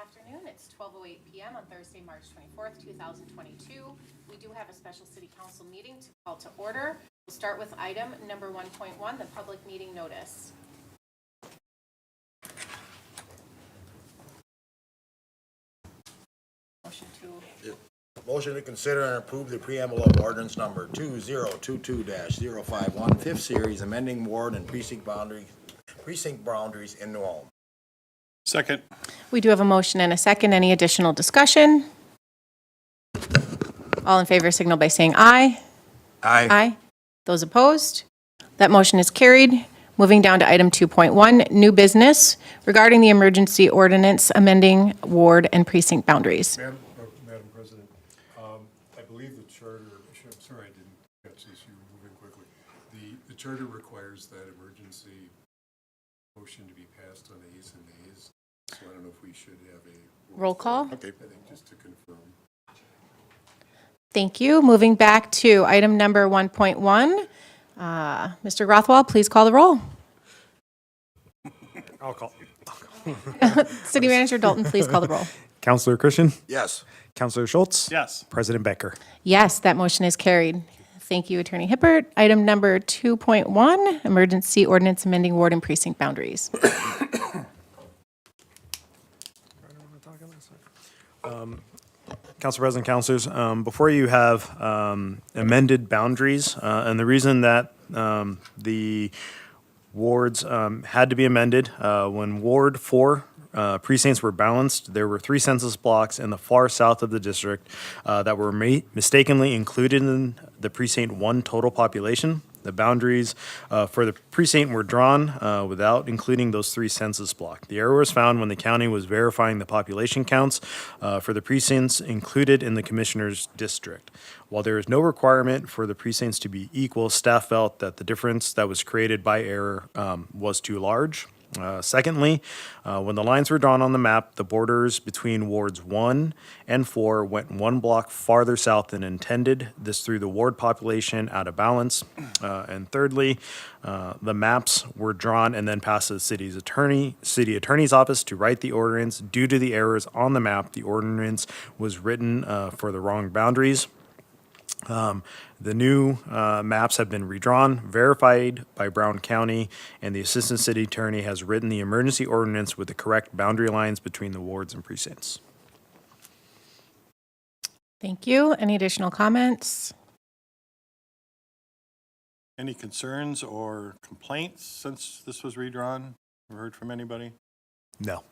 afternoon. It's 12:08 p.m. on Thursday, March 24th, 2022. We do have a special city council meeting to call to order. We'll start with item number 1.1, the public meeting notice. Motion to consider and approve the preamble of ordinance number 2022-051, fifth series, amending ward and precinct boundaries in New Ulm. Second. We do have a motion and a second. Any additional discussion? All in favor signal by saying aye. Aye. Those opposed? That motion is carried. Moving down to item 2.1, new business regarding the emergency ordinance amending ward and precinct boundaries. Madam President, I believe the charter, I'm sorry I didn't catch this, you were moving quickly. The charter requires that emergency motion to be passed on ayes and nays, so I don't know if we should have a Roll call. Okay. I think just to confirm. Thank you. Moving back to item number 1.1. Mr. Rothwald, please call the roll. I'll call. City Manager Dalton, please call the roll. Councillor Christian, Yes. Councillor Schultz, Yes. President Becker. Yes, that motion is carried. Thank you, Attorney Hippert. Item number 2.1, emergency ordinance amending ward and precinct boundaries. Council President, Councilors, before you have amended boundaries, and the reason that the wards had to be amended, when Ward 4 precincts were balanced, there were 3 census blocks in the far south of the district that were mistakenly included in the precinct 1 total population. The boundaries for the precinct were drawn without including those 3 census blocks. The error was found when the county was verifying the population counts for the precincts included in the commissioner's district. While there is no requirement for the precincts to be equal, staff felt that the difference that was created by error was too large. Secondly, when the lines were drawn on the map, the borders between wards 1 and 4 went 1 block farther south than intended. This threw the ward population out of balance. And thirdly, the maps were drawn and then passed to the city attorney's office to write the ordinance. Due to the errors on the map, the ordinance was written for the wrong boundaries. The new maps have been redrawn, verified by Brown County, and the Assistant City Attorney has written the emergency ordinance with the correct boundary lines between the wards and precincts. Thank you. Any additional comments? Any concerns or complaints since this was redrawn? Ever heard from anybody? No.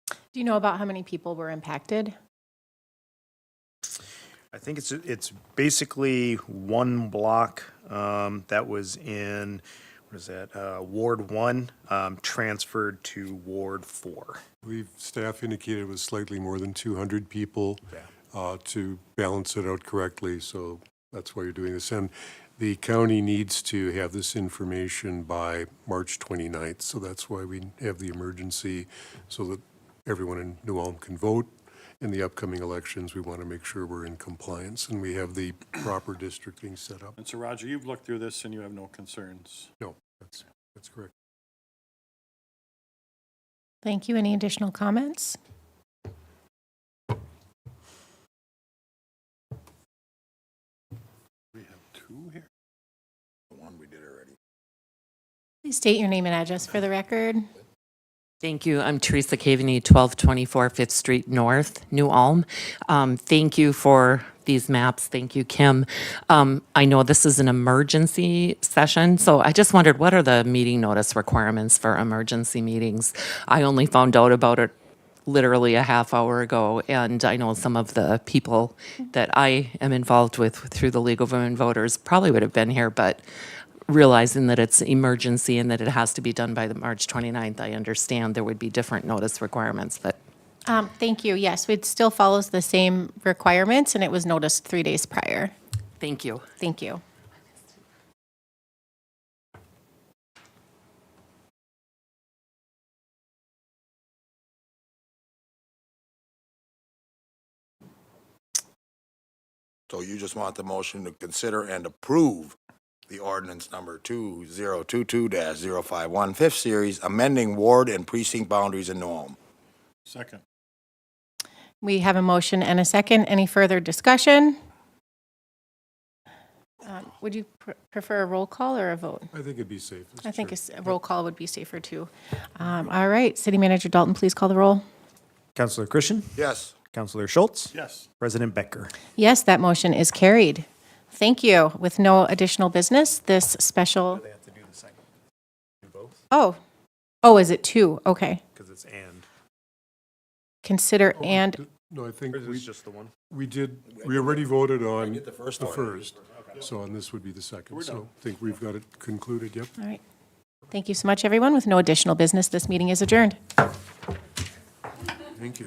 Do you know about how many people were impacted? I think it's basically 1 block that was in, what is that, Ward 1 transferred to Ward 4. Staff indicated it was slightly more than 200 people to balance it out correctly, so that's why you're doing this. And the county needs to have this information by March 29th, so that's why we have the emergency, so that everyone in New Ulm can vote. In the upcoming elections, we want to make sure we're in compliance and we have the proper districting set up. And so, Roger, you've looked through this and you have no concerns. No, that's correct. Thank you. Any additional comments? We have 2 here. The one we did already. Please state your name and address for the record. Thank you. I'm Teresa Caveney, 1224 5th Street North, New Ulm. Thank you for these maps. Thank you, Kim. I know this is an emergency session, so I just wondered, what are the meeting notice requirements for emergency meetings? I only found out about it literally a half hour ago, and I know some of the people that I am involved with through the League of Women Voters probably would have been here, but realizing that it's emergency and that it has to be done by the March 29th, I understand there would be different notice requirements, but Thank you. Yes, it still follows the same requirements, and it was noticed 3 days prior. thank you. Thank you. So you just want the motion to consider and approve the ordinance number 2022-051, fifth series, amending ward and precinct boundaries in New Ulm. Second. We have a motion and a second. Any further discussion? Would you prefer a roll call or a vote? I think it'd be safest. I think sure. a roll call would be safer too. All right, City Manager Dalton, please call the roll. Councillor Christian, Yes. Councillor Schultz, Yes. President Becker. Yes, that motion is carried. Thank you. With no additional business, this special, They have to do the second. Do both? oh, is it two? Okay. Because it's and. Consider Oh, and, No, I think Or is this just the one? we already voted on Get the first the one. first. So, and this would be the second. So I think we've got it concluded, yep. all right. Thank you so much, everyone. With no additional business, this meeting is adjourned. Thank you.